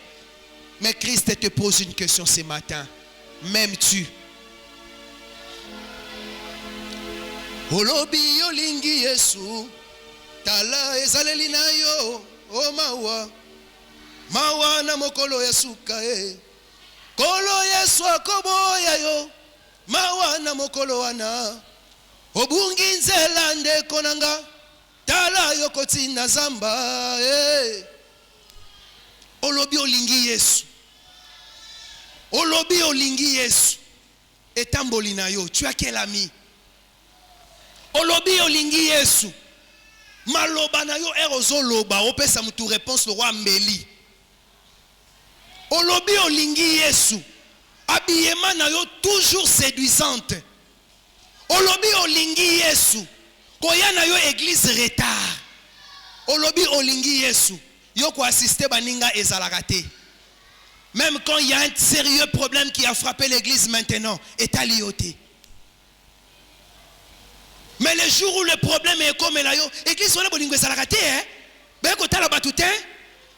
Mais Christ te pose une question ce matin. M'aimes-tu? Olobi yolingi Yesu tala ezaleli na yo o mawa mawa na mokolo yasuka e kolo Yesu akoboya yo mawa na mokolo wana obungi nzela ndeko nanga tala yo kotina zamba e olobi olingi Yesu. Olobi olingi Yesu. Etamboli na yo. Tu as quel ami? Olobi olingi Yesu. Maloba na yo erozo loba. Opesa mutu réponse le roi Mbeli. Olobi olingi Yesu. Habillement na yo toujours séduisante. Olobi olingi Yesu. Koya na yo église retard. Olobi olingi Yesu. Yo ko assister baninga ezalakate. Même quand il y a un sérieux problème qui a frappé l'église maintenant, est à l'ioté. Mais le jour où le problème est comme là, l'église on a bolingo ezalakate hein. Ben ko tala batoutin,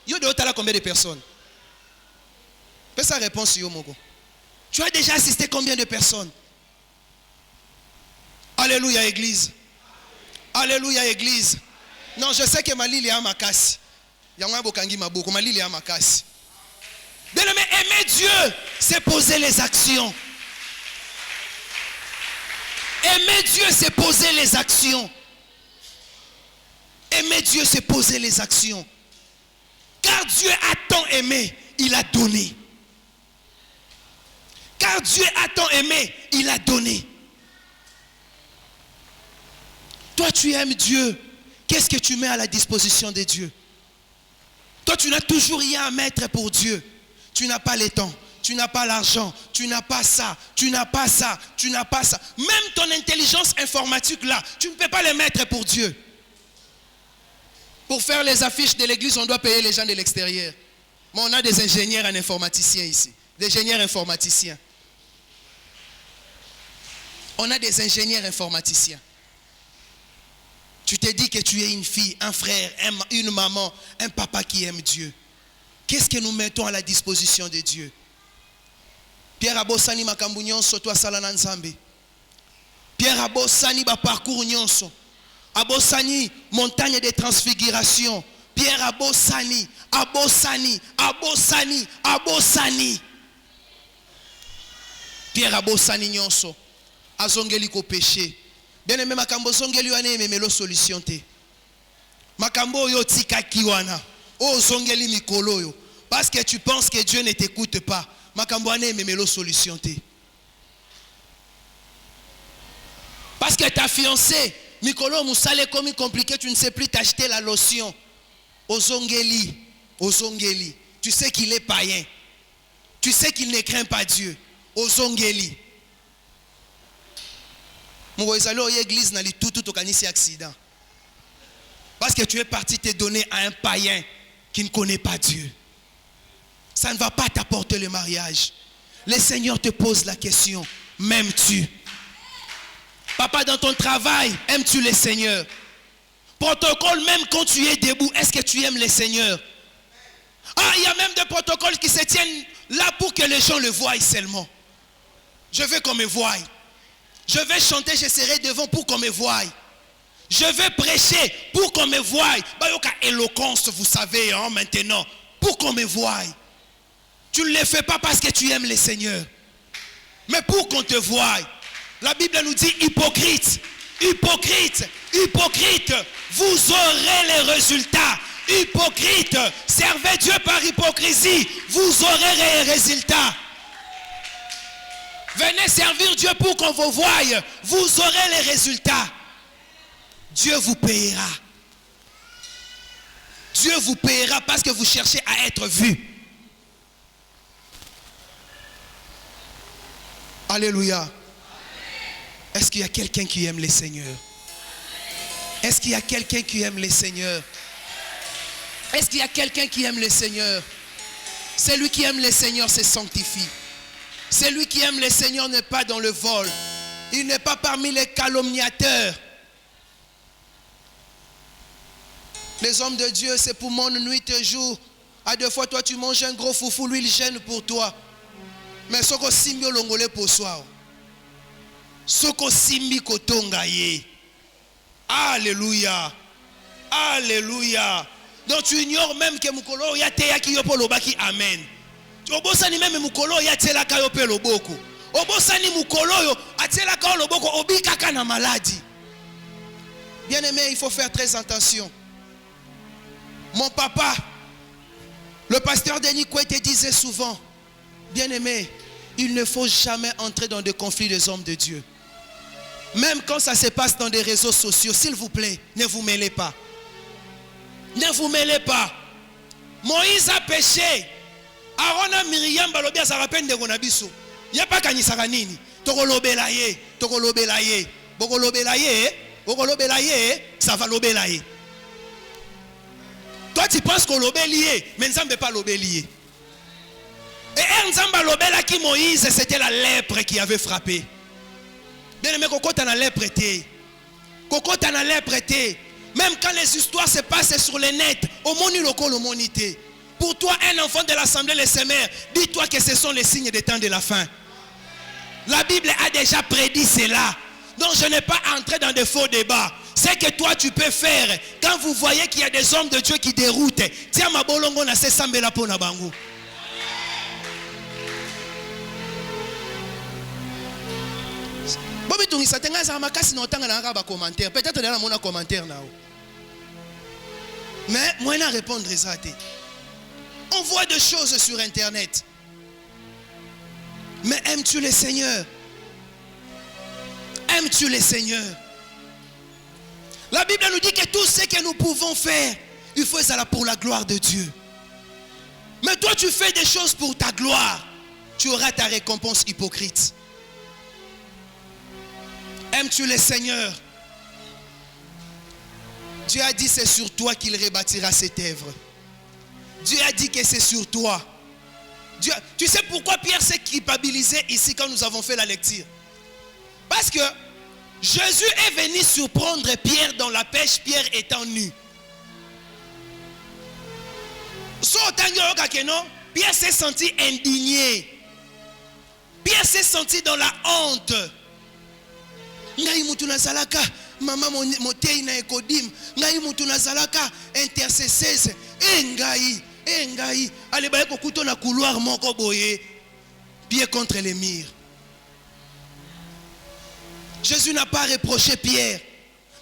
yo de tala combien de personnes? Fais sa réponse yo moko. Tu as déjà assisté combien de personnes? Alléluia église. Alléluia, église. Non, je sais que Malili a makasi. Yanga bokangi maboko, Malili a makasi. Bien-aimé, aimer Dieu, c'est poser les actions. Aimer Dieu, c'est poser les actions. Aimer Dieu, c'est poser les actions. Car Dieu a tant aimé, il a donné. Car Dieu a tant aimé, il a donné. Toi, tu aimes Dieu. Qu'est-ce que tu mets à la disposition de Dieu? Toi, tu n'as toujours rien à mettre pour Dieu. Tu n'as pas le temps, tu n'as pas l'argent, tu n'as pas ça, tu n'as pas ça, tu n'as pas ça. Même ton intelligence informatique là, tu ne peux pas les mettre pour Dieu. Pour faire les affiches de l'église, on doit payer les gens de l'extérieur. Mais on a des ingénieurs en informaticiens ici. Des ingénieurs informaticiens. On a des ingénieurs informaticiens. Tu te dis que tu es une fille, un frère, une maman, un papa qui aime Dieu. Qu'est-ce que nous mettons à la disposition de Dieu? Pierre Abosani makambu nyonso to asala na Nzambe. Pierre Abosani ba parcours nyonso. Abosani montagne de transfiguration. Pierre Abosani, Abosani, Abosani, Abosani. Pierre Abosani nyonso. Azongeli ko péché. Bien aimé makambo zongeli wana ememelo solution te. Makambo yo tika kiwana. Oh zongeli mikolo yo. Parce que tu penses que Dieu ne t'écoute pas. Makambo wana ememelo solution te. Parce que ta fiancée mikolo musale comme compliqué, tu ne sais plus t'acheter la lotion. Ozongeli, Ozongeli. Tu sais qu'il est païen. Tu sais qu'il ne craint pas Dieu. Ozongeli. Église n'a tout accident. Parce que tu es parti te donner à un païen qui ne connaît pas Dieu. Ça ne va pas t'apporter le mariage. Le Seigneur te pose la question, m'aimes-tu? Papa, dans ton travail, aimes-tu le Seigneur? Protocole, même quand tu es debout, est-ce que tu aimes le Seigneur? Ah, il y a même des protocoles qui se tiennent là pour que les gens le voient seulement. Je veux qu'on me voie. Je vais chanter, je serai devant pour qu'on me voie. Je vais prêcher pour qu'on me voie. Il y a éloquence, vous savez, hein, maintenant. Pour qu'on me voie. Tu ne le fais pas parce que tu aimes le Seigneur. Mais pour qu'on te voie. La Bible nous dit hypocrite, hypocrite, hypocrite. Vous aurez les résultats. Hypocrite, servez Dieu par hypocrisie. Vous aurez les résultats. Venez servir Dieu pour qu'on vous voie. Vous aurez les résultats. Dieu vous payera. Dieu vous payera parce que vous cherchez à être vu. Alléluia. Est-ce qu'il y a quelqu'un qui aime le Seigneur? Est-ce qu'il y a quelqu'un qui aime le Seigneur? Est-ce qu'il y a quelqu'un qui aime le Seigneur? Celui qui aime le Seigneur se sanctifie. Celui qui aime le Seigneur n'est pas dans le vol. Il n'est pas parmi les calomniateurs. Les hommes de Dieu, c'est pour mon nuit et jour. À deux fois, toi, tu manges un gros foufou, lui, il gêne pour toi. Mais ce que simbi longolé pour soi. Ce que simbi kotonga ye. Alléluia. Alléluia. Donc tu ignores même que mukolo ya teya ki yopo lobaki amen. Obosani même mukolo ya tela ka yope loboko. Obosani mukolo yo atela ka loboko obika kana maladie. Bien aimé, il faut faire très attention. Mon papa, le pasteur Denis Kouete disait souvent, bien aimé, il ne faut jamais entrer dans des conflits des hommes de Dieu. Même quand ça se passe dans des réseaux sociaux, s'il vous plaît, ne vous mêlez pas. Ne vous mêlez pas. Moïse a péché. Aaron a Myriam balobia ça rappelle de gonabiso. Il n'y a pas kanisaka nini. Tokolobelaye, tokolobelaye. Bokolobelaye, bokolobelaye, ça va lobelaye. Toi tu penses qu'on l'obélié, mais Nzambe pas l'obélié. Et Nzamba lobela qui Moïse, c'était la lèpre qui avait frappé. Bien aimé, Koko t'en a lèpre été. Koko t'en a lèpre été. Même quand les histoires se passent sur le net, au moni local, au monité. Pour toi, un enfant de l'Assemblée des Seigneurs, dis-toi que ce sont les signes des temps de la fin. La Bible a déjà prédit cela. Donc je n'ai pas entré dans de faux débats. Ce que toi tu peux faire, quand vous voyez qu'il y a des hommes de Dieu qui déroutent, tiens ma bolongo na se sambela po na bango. Bobi tungisa tenga za makasi na otanga na ba commentaire. Peut-être dans mon commentaire na. Mais moi na répondre ça té. On voit des choses sur internet. Mais aimes-tu le Seigneur? Aimes-tu le Seigneur? La Bible nous dit que tout ce que nous pouvons faire, il faut ça pour la gloire de Dieu. Mais toi tu fais des choses pour ta gloire, tu auras ta récompense hypocrite. Aimes-tu le Seigneur? Dieu a dit c'est sur toi qu'il rebâtira cette œuvre. Dieu a dit que c'est sur toi. Dieu, tu sais pourquoi Pierre s'est culpabilisé ici quand nous avons fait la lecture? Parce que Jésus est venu surprendre Pierre dans la pêche, Pierre étant nu. Pierre s'est senti indigné. Pierre s'est senti dans la honte. Ngai mutu nazalaka mama motei na ekodim ngai mutu nazalaka intercesseuse ngai ale ba kokuto na couloir moko boye pied contre les murs. Jésus n'a pas reproché Pierre,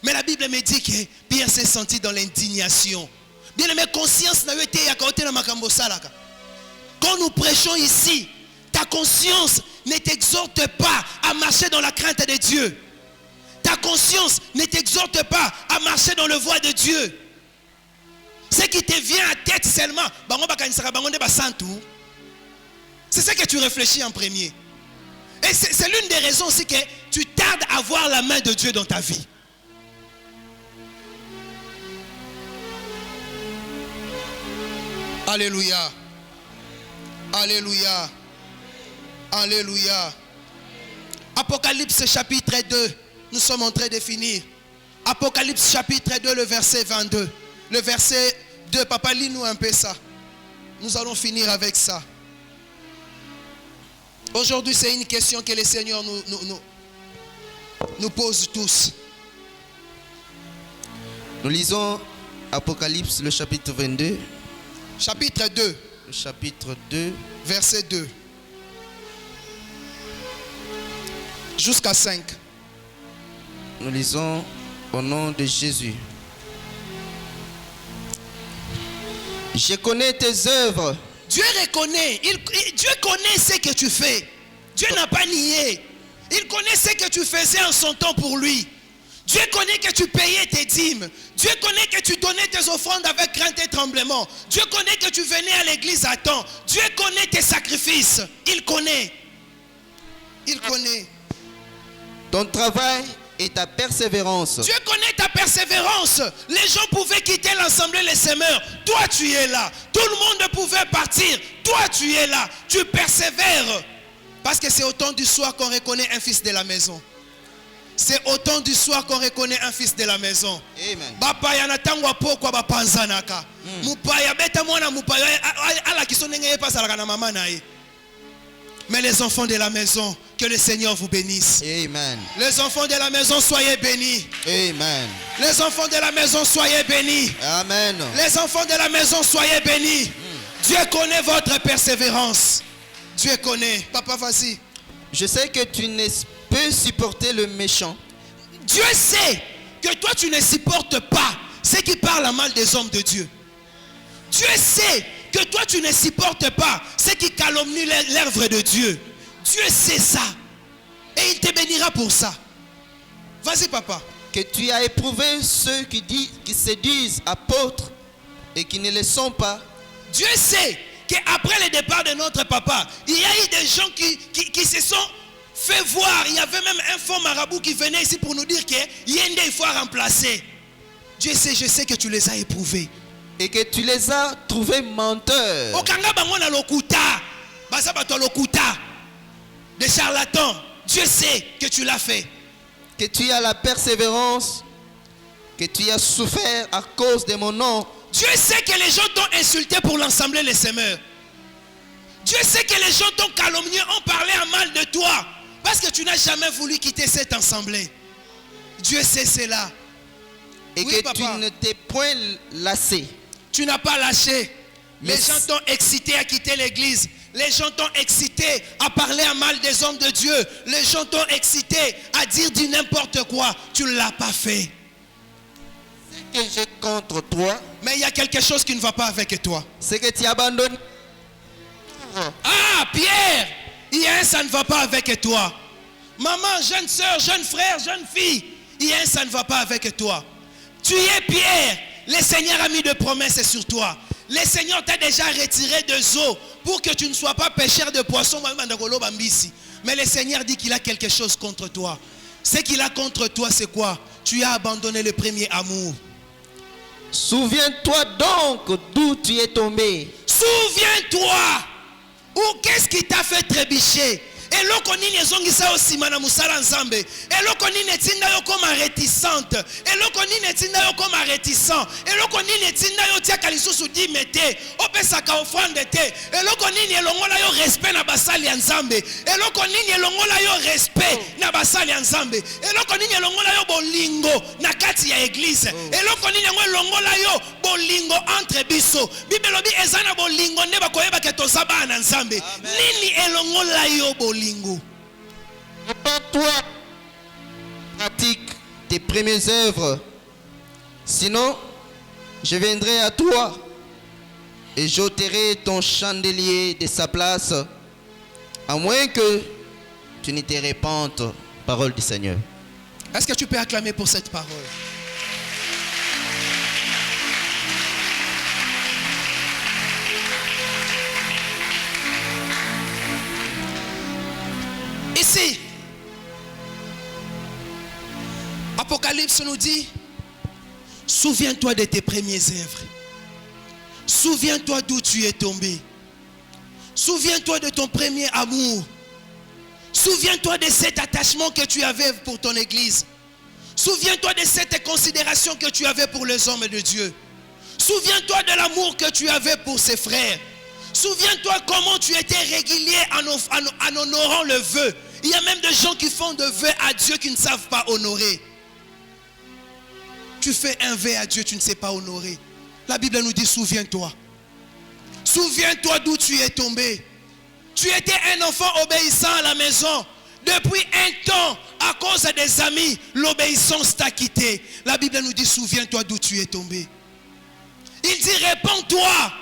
mais la Bible me dit que Pierre s'est senti dans l'indignation. Bien aimé, conscience na yote ya kaote na makambo salaka. Quand nous prêchons ici, ta conscience ne t'exhorte pas à marcher dans la crainte de Dieu. Ta conscience ne t'exhorte pas à marcher dans le voie de Dieu. Ce qui te vient à tête seulement, c'est ce que tu réfléchis en premier. Et c'est l'une des raisons aussi que tu tardes à voir la main de Dieu dans ta vie. Alléluia. Alléluia. Alléluia. Apocalypse chapitre 2. Nous sommes en train de finir. Apocalypse chapitre 2, le verset 22. Le verset 2, papa, lis-nous un peu ça. Nous allons finir avec ça. Aujourd'hui, c'est une question que le Seigneur nous pose tous. Nous lisons Apocalypse, le chapitre 22. Chapitre 2. Le chapitre 2. Verset 2. Jusqu'à 5. Nous lisons au nom de Jésus. Je connais tes œuvres. Dieu reconnaît. Dieu connaît ce que tu fais. Dieu n'a pas nié. Il connaît ce que tu faisais en son temps pour lui. Dieu connaît que tu payais tes dîmes. Dieu connaît que tu donnais tes offrandes avec crainte et tremblement. Dieu connaît que tu venais à l'église à temps. Dieu connaît tes sacrifices. Il connaît. Il connaît. Ton travail et ta persévérance. Dieu connaît ta persévérance. Les gens pouvaient quitter l'assemblée, les semeurs. Toi, tu es là. Tout le monde pouvait partir. Toi, tu es là. Tu persévères. Parce que c'est au temps du soir qu'on reconnaît un fils de la maison. C'est au temps du soir qu'on reconnaît un fils de la maison. Amen. Mais les enfants de la maison, que le Seigneur vous bénisse. Amen. Les enfants de la maison, soyez bénis. Amen. Les enfants de la maison, soyez bénis. Amen. Les enfants de la maison, soyez bénis. Dieu connaît votre persévérance. Dieu connaît. Papa, vas-y. Je sais que tu ne peux supporter le méchant. Dieu sait que toi, tu ne supportes pas ceux qui parlent mal des hommes de Dieu. Dieu sait que toi, tu ne supportes pas ceux qui calomnient l'œuvre de Dieu. Dieu sait ça. Et il te bénira pour ça. Vas-y, papa. Que tu as éprouvé ceux qui se disent apôtres et qui ne le sont pas. Dieu sait qu'après le départ de notre papa, il y a eu des gens qui se sont fait voir. Il y avait même un faux marabout qui venait ici pour nous dire que Yende, il faut remplacer. Dieu sait, je sais que tu les as éprouvés. Et que tu les as trouvés menteurs. Des charlatans. Dieu sait que tu l'as fait. Que tu as la persévérance. Que tu as souffert à cause de mon nom. Dieu sait que les gens t'ont insulté pour l'assemblée les semeurs. Dieu sait que les gens t'ont calomnié, ont parlé en mal de toi. Parce que tu n'as jamais voulu quitter cette assemblée. Dieu sait cela. et Oui, que papa. tu ne t'es point lassé. Tu n'as pas lâché. Les Mais gens t'ont excité à quitter l'église. Les gens t'ont excité à parler à mal des hommes de Dieu. Les gens t'ont excité à dire du n'importe quoi. Tu ne l'as pas fait. Ce que j'ai contre toi, Mais il y a quelque chose qui ne va pas avec toi. c'est que tu abandonnes. Ah, Pierre, il y a un ça ne va pas avec toi. Maman, jeune soeur, jeune frère, jeune fille, il y a un ça ne va pas avec toi. Tu es Pierre. Le Seigneur a mis de promesses sur toi. Le Seigneur t'a déjà retiré de eaux pour que tu ne sois pas pêcheur de poissons. Mais le Seigneur dit qu'il a quelque chose contre toi. Ce qu'il a contre toi, c'est quoi? Tu as abandonné le premier amour. Souviens-toi donc d'où tu es tombé. Souviens-toi. Ou qu'est-ce qui t'a fait trébucher? Eloko nini ezongisa yo sima na musala nzambe. Eloko nini etinda yo koma réticente. Eloko nini etinda yo koma réticent. Eloko nini etinda yo tiaka lisusu dimete. Opesaka offrande te. Eloko nini elongola yo respect na basali ya nzambe. Eloko nini elongola yo respect na basali ya nzambe. Eloko nini elongola yo bolingo na kati ya église. Eloko nini elongola yo bolingo entre biso. Bible lobi ezana bolingo ne bakoyeba ke tozaba na nzambe. Nini elongola yo bolingo. Toi, pratique tes premières œuvres. Sinon, je viendrai à toi et j'ôterai ton chandelier de sa place, à moins que tu ne te répandes, parole du Seigneur. Est-ce que tu peux acclamer pour cette parole? Ici, Apocalypse nous dit, souviens-toi de tes premières œuvres. Souviens-toi d'où tu es tombé. Souviens-toi de ton premier amour. Souviens-toi de cet attachement que tu avais pour ton église. Souviens-toi de cette considération que tu avais pour les hommes de Dieu. Souviens-toi de l'amour que tu avais pour ses frères. Souviens-toi comment tu étais régulier en honorant le vœu. Il y a même des gens qui font de vœux à Dieu qui ne savent pas honorer. Tu fais un vœu à Dieu, tu ne sais pas honorer. La Bible nous dit, souviens-toi. Souviens-toi d'où tu es tombé. Tu étais un enfant obéissant à la maison. Depuis un temps, à cause des amis, l'obéissance t'a quitté. La Bible nous dit, souviens-toi d'où tu es tombé. Il dit, réponds-toi.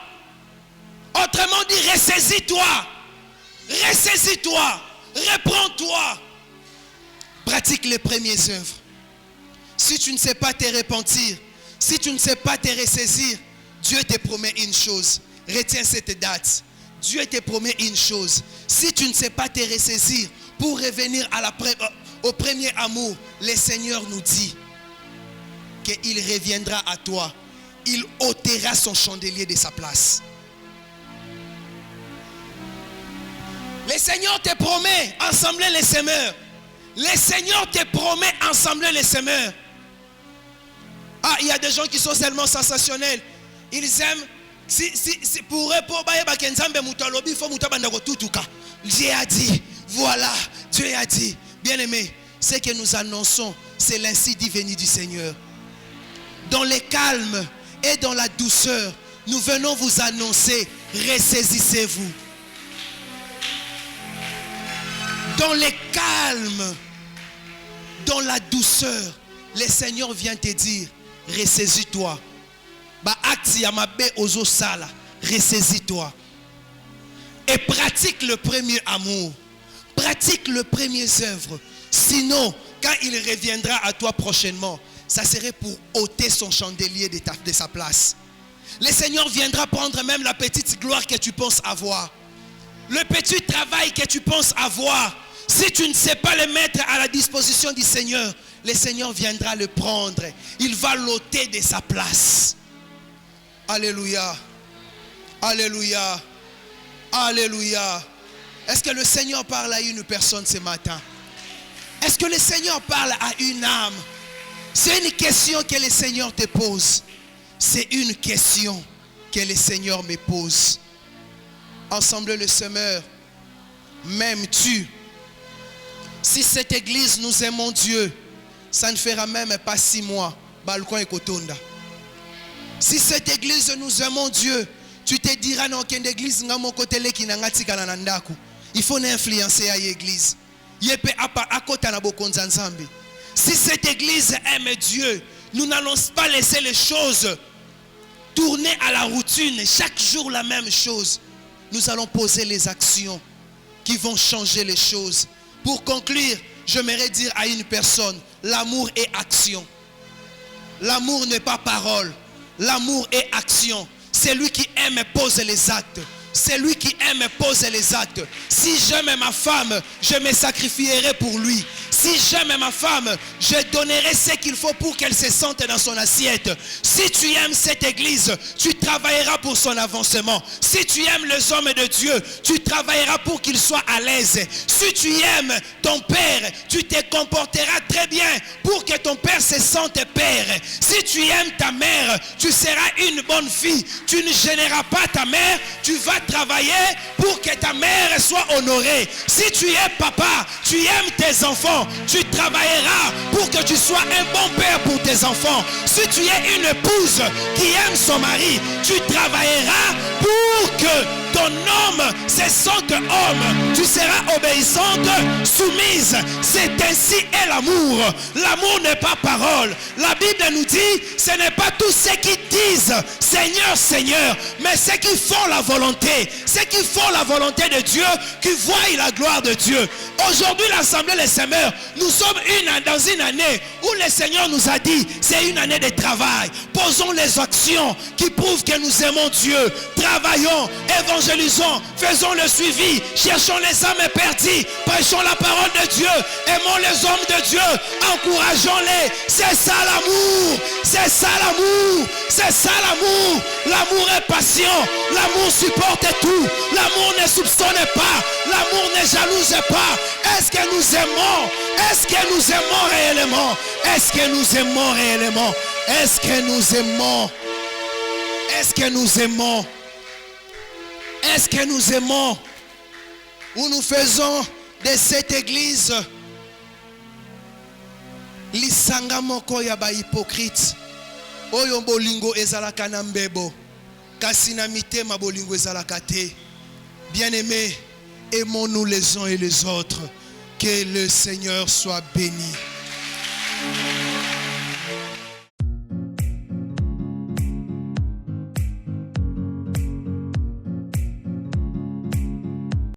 Autrement dit, ressaisis-toi. Ressaisis-toi. Reprends-toi. Pratique les premières œuvres. Si tu ne sais pas te repentir, si tu ne sais pas te ressaisir, Dieu te promet une chose. Retiens cette date. Dieu te promet une chose. Si tu ne sais pas te ressaisir pour revenir au premier amour, le Seigneur nous dit qu'il reviendra à toi. Il ôtera son chandelier de sa place. Le Seigneur te promet assembler les semeurs. Le Seigneur te promet assembler les semeurs. Ah, il y a des gens qui sont seulement sensationnels. Ils aiment. Si pour eux, pour Dieu a dit, voilà, Dieu a dit. Bien aimé, ce que nous annonçons, c'est l'ainsi dit venu du Seigneur. Dans le calme et dans la douceur, nous venons vous annoncer, ressaisissez-vous. Dans le calme, dans la douceur, le Seigneur vient te dire, ressaisis-toi. Ressaisis-toi. Et pratique le premier amour. Pratique les premières œuvres. Sinon, quand il reviendra à toi prochainement, ça serait pour ôter son chandelier de sa place. Le Seigneur viendra prendre même la petite gloire que tu penses avoir. Le petit travail que tu penses avoir. Si tu ne sais pas le mettre à la disposition du Seigneur, le Seigneur viendra le prendre. Il va l'ôter de sa place. Alléluia. Alléluia. Alléluia. Est-ce que le Seigneur parle à une personne ce matin? Est-ce que le Seigneur parle à une âme? C'est une question que le Seigneur te pose. C'est une question que le Seigneur me pose. Ensemble le semeur, m'aimes-tu? Si cette église nous aimons Dieu, ça ne fera même pas 6 mois balcon et kotonda. Si cette église nous aimons Dieu, tu te diras non qu'une église nga mon côté le qui n'anga tika na ndaku. Il faut influencer à l'église. Yepe apa akota na bokonza nzambe. Si cette église aime Dieu, nous n'allons pas laisser les choses tourner à la routine, chaque jour la même chose. Nous allons poser les actions qui vont changer les choses. Pour conclure, j'aimerais dire à une personne, l'amour est action. L'amour n'est pas parole. L'amour est action. Celui qui aime pose les actes. Celui qui aime pose les actes. Si j'aime ma femme, je me sacrifierai pour lui. Si j'aime ma femme, je donnerai ce qu'il faut pour qu'elle se sente dans son assiette. Si tu aimes cette église, tu travailleras pour son avancement. Si tu aimes les hommes de Dieu, tu travailleras pour qu'ils soient à l'aise. Si tu aimes ton père, tu te comporteras très bien pour que ton père se sente père. Si tu aimes ta mère, tu seras une bonne fille. Tu ne gêneras pas ta mère, tu vas travailler pour que ta mère soit honorée. Si tu es papa, tu aimes tes enfants, tu travailleras pour que tu sois un bon père pour tes enfants. Si tu es une épouse qui aime son mari, tu travailleras pour que ton homme se sente homme. Tu seras obéissante, soumise. C'est ainsi est l'amour. L'amour n'est pas parole. La Bible nous dit, ce n'est pas tous ceux qui disent Seigneur, Seigneur, mais ceux qui font la volonté. Ceux qui font la volonté de Dieu, qui voient la gloire de Dieu. Aujourd'hui, l'Assemblée des Semeurs, nous sommes dans une année où le Seigneur nous a dit, c'est une année de travail. Posons les actions qui prouvent que nous aimons Dieu. Travaillons, évangélisons, faisons le suivi, cherchons les âmes perdues, prêchons la parole de Dieu, aimons les hommes de Dieu, encourageons-les. C'est ça l'amour, c'est ça l'amour, c'est ça l'amour. L'amour est patient, l'amour supporte tout, l'amour ne soupçonne pas, l'amour ne jalouse pas. Est-ce que nous aimons? Est-ce que nous aimons réellement? Est-ce que nous aimons réellement? Est-ce que nous aimons? Est-ce que nous aimons? Est-ce que nous aimons? Ou nous faisons de cette église lisanga moko ya ba hypocrite oyo bolingo ezalaka na mbebo kasi na mitema bolingo ezalaka te. Bien-aimés, aimons-nous les uns et les autres. Que le Seigneur soit béni.